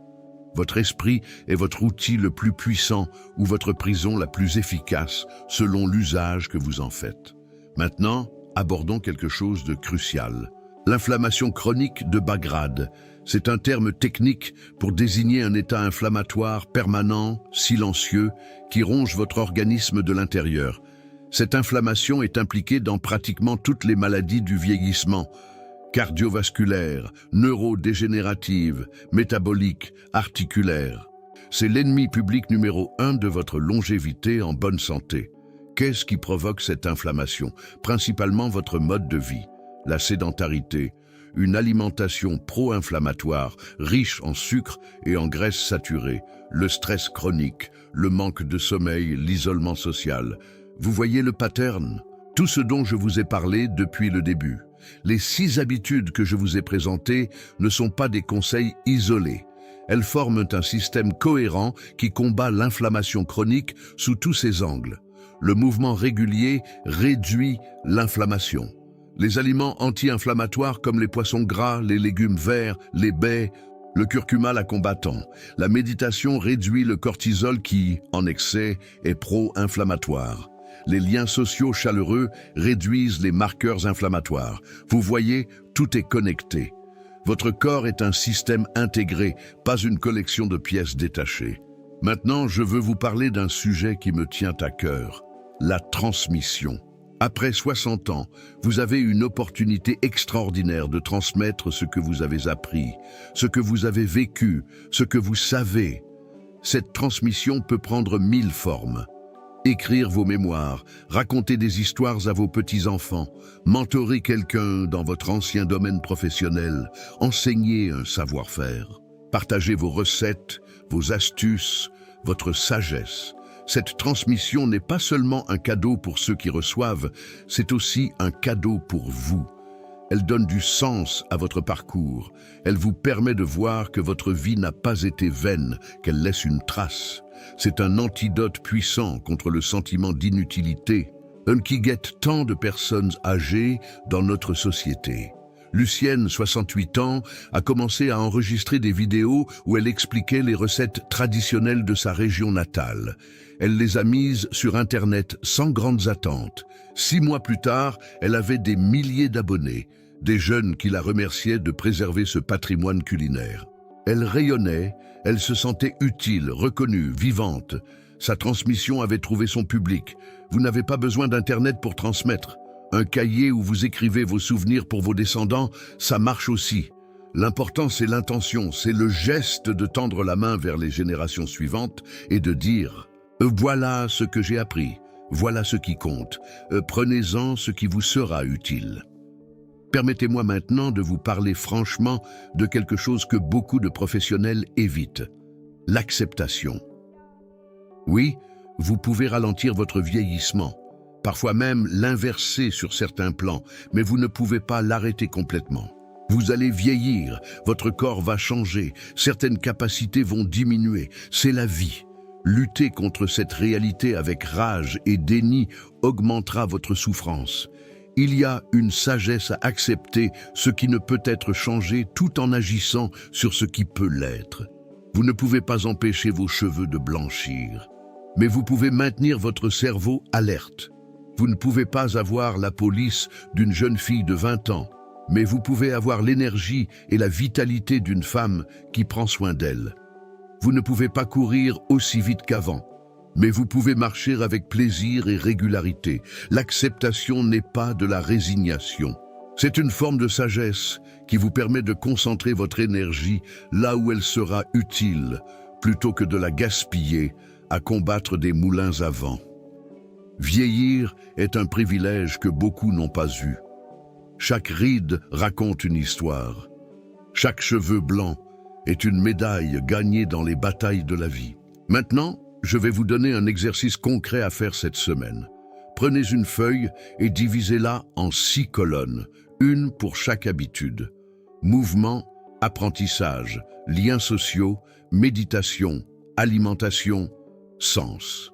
Votre esprit est votre outil le plus puissant ou votre prison la plus efficace selon l'usage que vous en faites. Maintenant, abordons quelque chose de crucial. L'inflammation chronique de bas grade. C'est un terme technique pour désigner un état inflammatoire permanent, silencieux, qui ronge votre organisme de l'intérieur. Cette inflammation est impliquée dans pratiquement toutes les maladies du vieillissement, cardiovasculaires, neurodégénératives, métaboliques, articulaires. C'est l'ennemi public numéro 1 de votre longévité en bonne santé. Qu'est-ce qui provoque cette inflammation? Principalement votre mode de vie, la sédentarité, une alimentation pro-inflammatoire, riche en sucre et en graisses saturées, le stress chronique, le manque de sommeil, l'isolement social. Vous voyez le pattern? Tout ce dont je vous ai parlé depuis le début. Les 6 habitudes que je vous ai présentées ne sont pas des conseils isolés. Elles forment un système cohérent qui combat l'inflammation chronique sous tous ses angles. Le mouvement régulier réduit l'inflammation. Les aliments anti-inflammatoires comme les poissons gras, les légumes verts, les baies, le curcuma la combattant. La méditation réduit le cortisol qui, en excès, est pro-inflammatoire. Les liens sociaux chaleureux réduisent les marqueurs inflammatoires. Vous voyez, tout est connecté. Votre corps est un système intégré, pas une collection de pièces détachées. Maintenant, je veux vous parler d'un sujet qui me tient à cœur, la transmission. Après 60 ans, vous avez une opportunité extraordinaire de transmettre ce que vous avez appris, ce que vous avez vécu, ce que vous savez. Cette transmission peut prendre 1000 formes. Écrire vos mémoires, raconter des histoires à vos petits-enfants, mentorer quelqu'un dans votre ancien domaine professionnel, enseigner un savoir-faire, partager vos recettes, vos astuces, votre sagesse. Cette transmission n'est pas seulement un cadeau pour ceux qui reçoivent, c'est aussi un cadeau pour vous. Elle donne du sens à votre parcours. Elle vous permet de voir que votre vie n'a pas été vaine, qu'elle laisse une trace. C'est un antidote puissant contre le sentiment d'inutilité, qui guette tant de personnes âgées dans notre société. Lucienne, 68 ans, a commencé à enregistrer des vidéos où elle expliquait les recettes traditionnelles de sa région natale. Elle les a mises sur Internet sans grandes attentes. 6 mois plus tard, elle avait des milliers d'abonnés, des jeunes qui la remerciaient de préserver ce patrimoine culinaire. Elle rayonnait, elle se sentait utile, reconnue, vivante. Sa transmission avait trouvé son public. Vous n'avez pas besoin d'Internet pour transmettre. Un cahier où vous écrivez vos souvenirs pour vos descendants, ça marche aussi. L'important, c'est l'intention, c'est le geste de tendre la main vers les générations suivantes et de dire « Voilà ce que j'ai appris, voilà ce qui compte, prenez-en ce qui vous sera utile ». Permettez-moi maintenant de vous parler franchement de quelque chose que beaucoup de professionnels évitent, l'acceptation. Oui, vous pouvez ralentir votre vieillissement, parfois même l'inverser sur certains plans, mais vous ne pouvez pas l'arrêter complètement. Vous allez vieillir, votre corps va changer, certaines capacités vont diminuer, c'est la vie. Lutter contre cette réalité avec rage et déni augmentera votre souffrance. Il y a une sagesse à accepter ce qui ne peut être changé tout en agissant sur ce qui peut l'être. Vous ne pouvez pas empêcher vos cheveux de blanchir, mais vous pouvez maintenir votre cerveau alerte. Vous ne pouvez pas avoir la peau lisse d'une jeune fille de 20 ans, mais vous pouvez avoir l'énergie et la vitalité d'une femme qui prend soin d'elle. Vous ne pouvez pas courir aussi vite qu'avant, mais vous pouvez marcher avec plaisir et régularité. L'acceptation n'est pas de la résignation. C'est une forme de sagesse qui vous permet de concentrer votre énergie là où elle sera utile, plutôt que de la gaspiller à combattre des moulins à vent. Vieillir est un privilège que beaucoup n'ont pas eu. Chaque ride raconte une histoire. Chaque cheveu blanc est une médaille gagnée dans les batailles de la vie. Maintenant, je vais vous donner un exercice concret à faire cette semaine. Prenez une feuille et divisez-la en 6 colonnes, une pour chaque habitude. Mouvement, apprentissage, liens sociaux, méditation, alimentation, sens.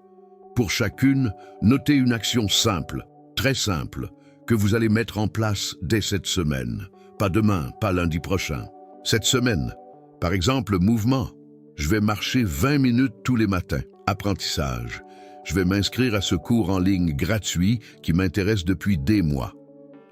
Pour chacune, notez une action simple, très simple, que vous allez mettre en place dès cette semaine. Pas demain, pas lundi prochain. Cette semaine, par exemple, mouvement. Je vais marcher 20 minutes tous les matins. Apprentissage. Je vais m'inscrire à ce cours en ligne gratuit qui m'intéresse depuis des mois.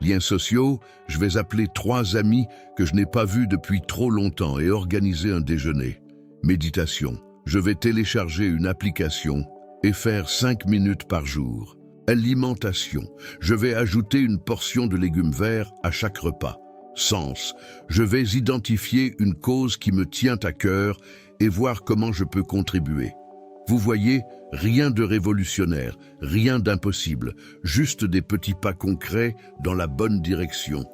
Liens sociaux, je vais appeler 3 amis que je n'ai pas vus depuis trop longtemps et organiser un déjeuner. Méditation. Je vais télécharger une application et faire 5 minutes par jour. Alimentation. Je vais ajouter une portion de légumes verts à chaque repas. Sens. Je vais identifier une cause qui me tient à cœur et voir comment je peux contribuer. Vous voyez, rien de révolutionnaire, rien d'impossible, juste des petits pas concrets dans la bonne direction.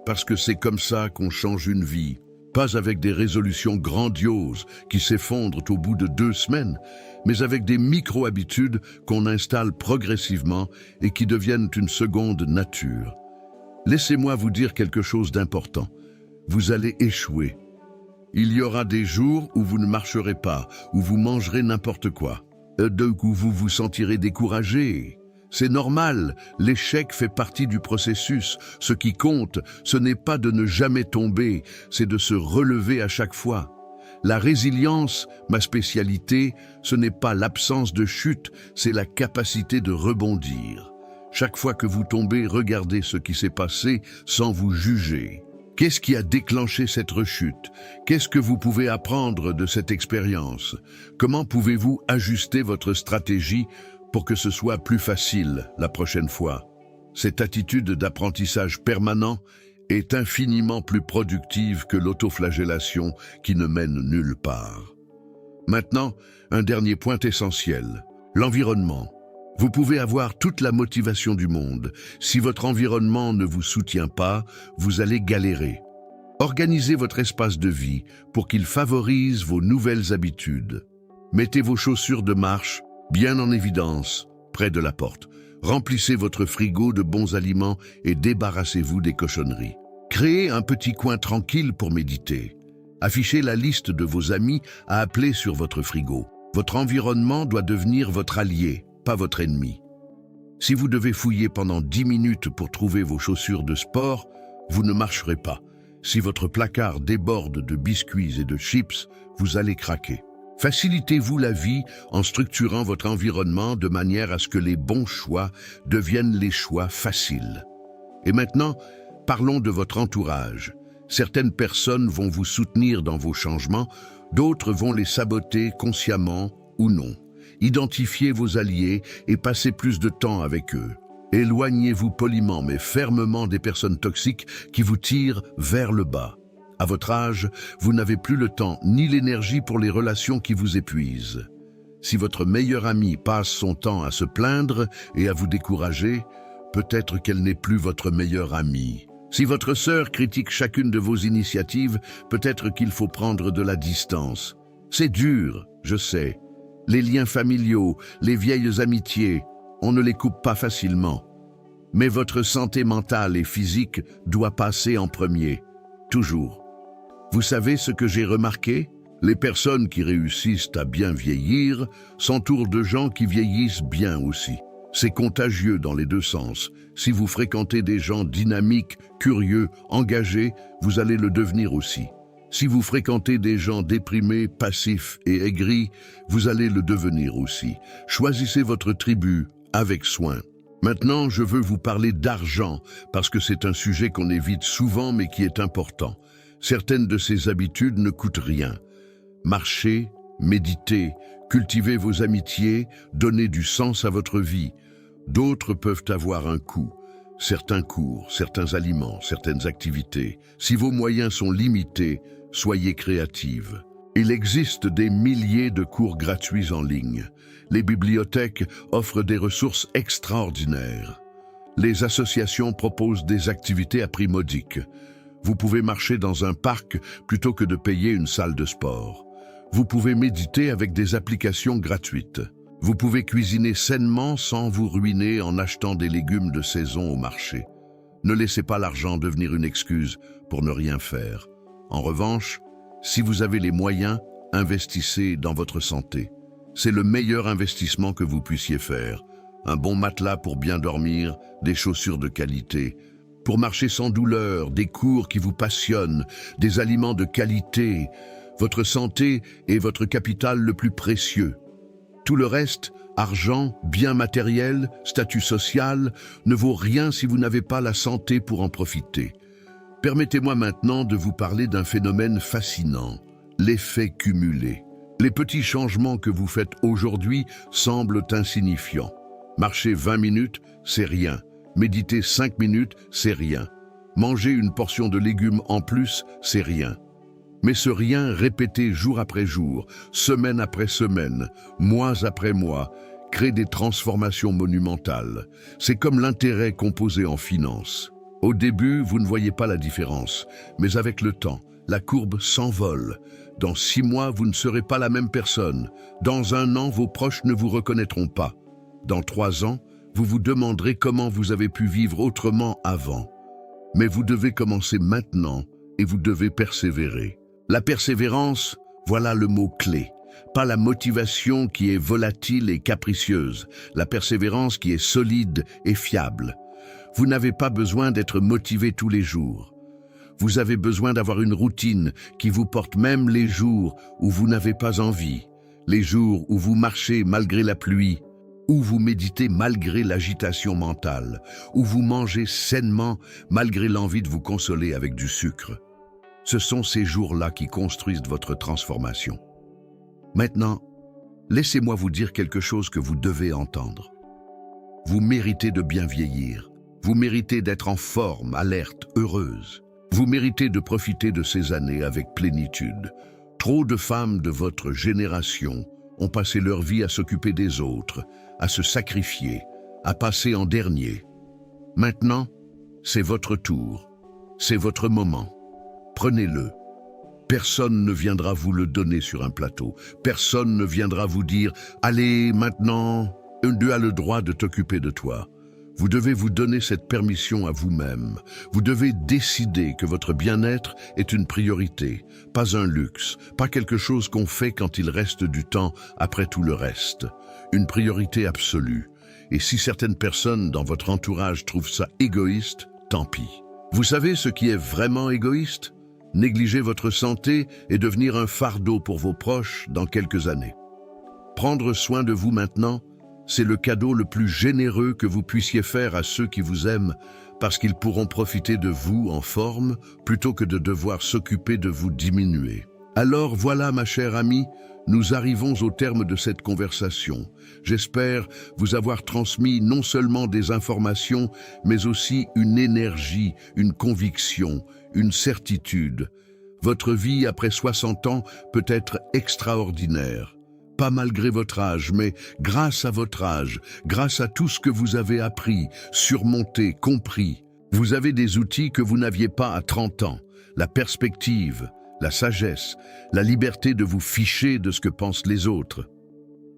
parce que c'est comme ça qu'on change une vie. Pas avec des résolutions grandioses qui s'effondrent au bout de 2 semaines, mais avec des micro-habitudes qu'on installe progressivement et qui deviennent une seconde nature. Laissez-moi vous dire quelque chose d'important. Vous allez échouer. Il y aura des jours où vous ne marcherez pas, où vous mangerez n'importe quoi, où vous vous sentirez découragé. C'est normal, l'échec fait partie du processus. Ce qui compte, ce n'est pas de ne jamais tomber, c'est de se relever à chaque fois. La résilience, ma spécialité, ce n'est pas l'absence de chute, c'est la capacité de rebondir. Chaque fois que vous tombez, regardez ce qui s'est passé sans vous juger. Qu'est-ce qui a déclenché cette rechute? Qu'est-ce que vous pouvez apprendre de cette expérience? Comment pouvez-vous ajuster votre stratégie pour que ce soit plus facile la prochaine fois? Cette attitude d'apprentissage permanent est infiniment plus productive que l'autoflagellation qui ne mène nulle part. Maintenant, un dernier point essentiel, l'environnement. Vous pouvez avoir toute la motivation du monde. Si votre environnement ne vous soutient pas, vous allez galérer. Organisez votre espace de vie pour qu'il favorise vos nouvelles habitudes. Mettez vos chaussures de marche bien en évidence, près de la porte. Remplissez votre frigo de bons aliments et débarrassez-vous des cochonneries. Créez un petit coin tranquille pour méditer. Affichez la liste de vos amis à appeler sur votre frigo. Votre environnement doit devenir votre allié, pas votre ennemi. Si vous devez fouiller pendant 10 minutes pour trouver vos chaussures de sport, vous ne marcherez pas. Si votre placard déborde de biscuits et de chips, vous allez craquer. Facilitez-vous la vie en structurant votre environnement de manière à ce que les bons choix deviennent les choix faciles. Et maintenant, parlons de votre entourage. Certaines personnes vont vous soutenir dans vos changements, d'autres vont les saboter consciemment ou non. Identifiez vos alliés et passez plus de temps avec eux. Éloignez-vous poliment mais fermement des personnes toxiques qui vous tirent vers le bas. À votre âge, vous n'avez plus le temps ni l'énergie pour les relations qui vous épuisent. Si votre meilleure amie passe son temps à se plaindre et à vous décourager, peut-être qu'elle n'est plus votre meilleure amie. Si votre sœur critique chacune de vos initiatives, peut-être qu'il faut prendre de la distance. C'est dur, je sais. Les liens familiaux, les vieilles amitiés, on ne les coupe pas facilement. Mais votre santé mentale et physique doit passer en premier, toujours. Vous savez ce que j'ai remarqué? Les personnes qui réussissent à bien vieillir s'entourent de gens qui vieillissent bien aussi. C'est contagieux dans les deux sens. Si vous fréquentez des gens dynamiques, curieux, engagés, vous allez le devenir aussi. Si vous fréquentez des gens déprimés, passifs et aigris, vous allez le devenir aussi. Choisissez votre tribu avec soin. Maintenant, je veux vous parler d'argent, parce que c'est un sujet qu'on évite souvent mais qui est important. Certaines de ces habitudes ne coûtent rien. Marchez, méditez, cultivez vos amitiés, donnez du sens à votre vie. D'autres peuvent avoir un coût. Certains cours, certains aliments, certaines activités. Si vos moyens sont limités, soyez créative. Il existe des milliers de cours gratuits en ligne. Les bibliothèques offrent des ressources extraordinaires. Les associations proposent des activités à prix modique. Vous pouvez marcher dans un parc plutôt que de payer une salle de sport. Vous pouvez méditer avec des applications gratuites. Vous pouvez cuisiner sainement sans vous ruiner en achetant des légumes de saison au marché. Ne laissez pas l'argent devenir une excuse pour ne rien faire. En revanche, si vous avez les moyens, investissez dans votre santé. C'est le meilleur investissement que vous puissiez faire. Un bon matelas pour bien dormir, des chaussures de qualité, pour marcher sans douleur, des cours qui vous passionnent, des aliments de qualité. Votre santé est votre capital le plus précieux. Tout le reste, argent, biens matériels, statut social, ne vaut rien si vous n'avez pas la santé pour en profiter. Permettez-moi maintenant de vous parler d'un phénomène fascinant, l'effet cumulé. Les petits changements que vous faites aujourd'hui semblent insignifiants. Marcher 20 minutes, c'est rien. Méditer 5 minutes, c'est rien. Manger une portion de légumes en plus, c'est rien. Mais ce rien répété jour après jour, semaine après semaine, mois après mois, crée des transformations monumentales. C'est comme l'intérêt composé en finance. Au début, vous ne voyez pas la différence, mais avec le temps, la courbe s'envole. Dans 6 mois, vous ne serez pas la même personne. Dans 1 an, vos proches ne vous reconnaîtront pas. Dans 3 ans, vous vous demanderez comment vous avez pu vivre autrement avant. Mais vous devez commencer maintenant et vous devez persévérer. La persévérance, voilà le mot-clé. Pas la motivation qui est volatile et capricieuse, la persévérance qui est solide et fiable. Vous n'avez pas besoin d'être motivé tous les jours. Vous avez besoin d'avoir une routine qui vous porte même les jours où vous n'avez pas envie, les jours où vous marchez malgré la pluie, où vous méditez malgré l'agitation mentale, où vous mangez sainement malgré l'envie de vous consoler avec du sucre. Ce sont ces jours-là qui construisent votre transformation. Maintenant, laissez-moi vous dire quelque chose que vous devez entendre. Vous méritez de bien vieillir. Vous méritez d'être en forme, alerte, heureuse. Vous méritez de profiter de ces années avec plénitude. Trop de femmes de votre génération ont passé leur vie à s'occuper des autres, à se sacrifier, à passer en dernier. Maintenant, c'est votre tour. C'est votre moment. Prenez-le. Personne ne viendra vous le donner sur un plateau. Personne ne viendra vous dire « Allez, maintenant, Dieu a le droit de t'occuper de toi ». Vous devez vous donner cette permission à vous-même. Vous devez décider que votre bien-être est une priorité, pas un luxe, pas quelque chose qu'on fait quand il reste du temps après tout le reste. Une priorité absolue. Et si certaines personnes dans votre entourage trouvent ça égoïste, tant pis. Vous savez ce qui est vraiment égoïste ? Négliger votre santé et devenir un fardeau pour vos proches dans quelques années. Prendre soin de vous maintenant, c'est le cadeau le plus généreux que vous puissiez faire à ceux qui vous aiment parce qu'ils pourront profiter de vous en forme plutôt que de devoir s'occuper de vous diminuer. Alors voilà, ma chère amie, nous arrivons au terme de cette conversation. J'espère vous avoir transmis non seulement des informations, mais aussi une énergie, une conviction, une certitude. Votre vie après 60 ans peut être extraordinaire. Pas malgré votre âge, mais grâce à votre âge, grâce à tout ce que vous avez appris, surmonté, compris. Vous avez des outils que vous n'aviez pas à 30 ans. La perspective, la sagesse, la liberté de vous ficher de ce que pensent les autres.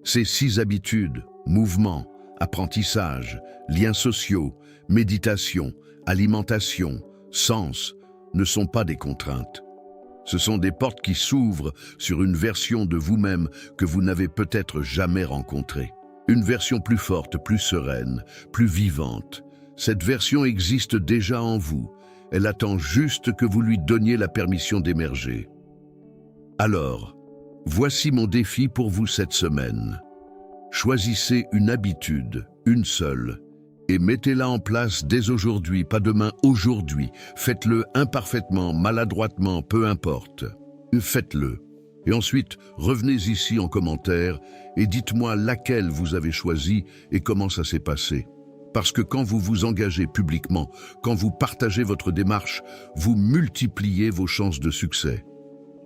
Ces 6 habitudes, mouvement, apprentissage, liens sociaux, méditation, alimentation, sens, ne sont pas des contraintes. Ce sont des portes qui s'ouvrent sur une version de vous-même que vous n'avez peut-être jamais rencontrée. Une version plus forte, plus sereine, plus vivante. Cette version existe déjà en vous. Elle attend juste que vous lui donniez la permission d'émerger. Alors, voici mon défi pour vous cette semaine. Choisissez une habitude, une seule, et mettez-la en place dès aujourd'hui, pas demain, aujourd'hui. Faites-le imparfaitement, maladroitement, peu importe. Faites-le. Et ensuite, revenez ici en commentaire et dites-moi laquelle vous avez choisi et comment ça s'est passé. Parce que quand vous vous engagez publiquement, quand vous partagez votre démarche, vous multipliez vos chances de succès.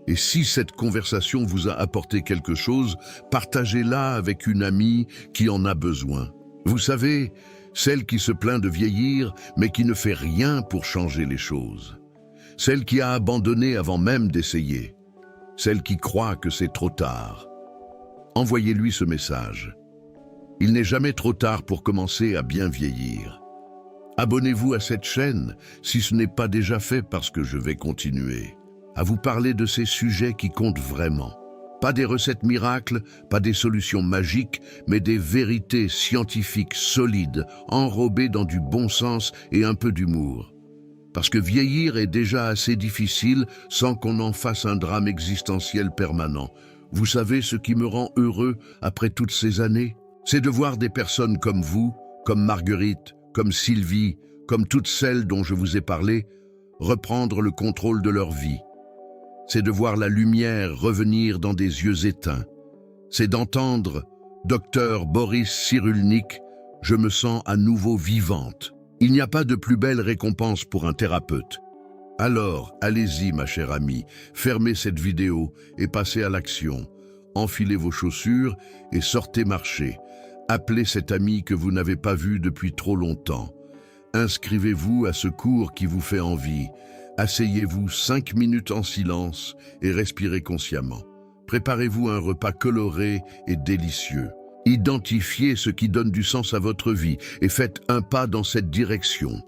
Et si cette conversation vous a apporté quelque chose, partagez-la avec une amie qui en a besoin. Vous savez, celle qui se plaint de vieillir, mais qui ne fait rien pour changer les choses. Celle qui a abandonné avant même d'essayer. Celle qui croit que c'est trop tard. Envoyez-lui ce message. Il n'est jamais trop tard pour commencer à bien vieillir. Abonnez-vous à cette chaîne si ce n'est pas déjà fait parce que je vais continuer à vous parler de ces sujets qui comptent vraiment. Pas des recettes miracles, pas des solutions magiques, mais des vérités scientifiques solides, enrobées dans du bon sens et un peu d'humour. Parce que vieillir est déjà assez difficile sans qu'on en fasse un drame existentiel permanent. Vous savez ce qui me rend heureux après toutes ces années ? C'est de voir des personnes comme vous, comme Marguerite, comme Sylvie, comme toutes celles dont je vous ai parlé, reprendre le contrôle de leur vie. C'est de voir la lumière revenir dans des yeux éteints. C'est d'entendre « Docteur Boris Cyrulnik, je me sens à nouveau vivante ». Il n'y a pas de plus belle récompense pour un thérapeute. Alors, allez-y ma chère amie, fermez cette vidéo et passez à l'action. Enfilez vos chaussures et sortez marcher. Appelez cet ami que vous n'avez pas vu depuis trop longtemps. Inscrivez-vous à ce cours qui vous fait envie. Asseyez-vous 5 minutes en silence et respirez consciemment. Préparez-vous un repas coloré et délicieux. Identifiez ce qui donne du sens à votre vie et faites un pas dans cette direction.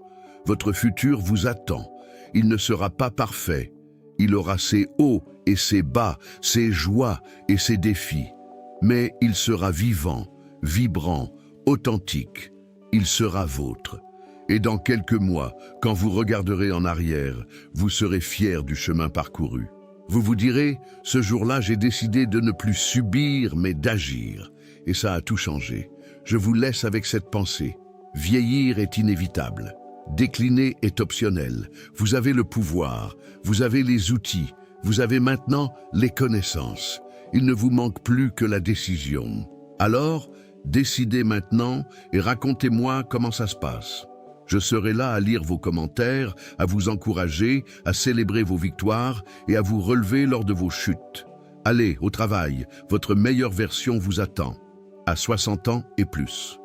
Votre futur vous attend. Il ne sera pas parfait. Il aura ses hauts et ses bas, ses joies et ses défis. Mais il sera vivant, vibrant, authentique. Il sera vôtre. Et dans quelques mois, quand vous regarderez en arrière, vous serez fiers du chemin parcouru. Vous vous direz, ce jour-là, j'ai décidé de ne plus subir, mais d'agir. Et ça a tout changé. Je vous laisse avec cette pensée. Vieillir est inévitable. Décliner est optionnel. Vous avez le pouvoir, vous avez les outils, vous avez maintenant les connaissances. Il ne vous manque plus que la décision. Alors, décidez maintenant et racontez-moi comment ça se passe. Je serai là à lire vos commentaires, à vous encourager, à célébrer vos victoires et à vous relever lors de vos chutes. Allez, au travail, votre meilleure version vous attend. À 60 ans et plus.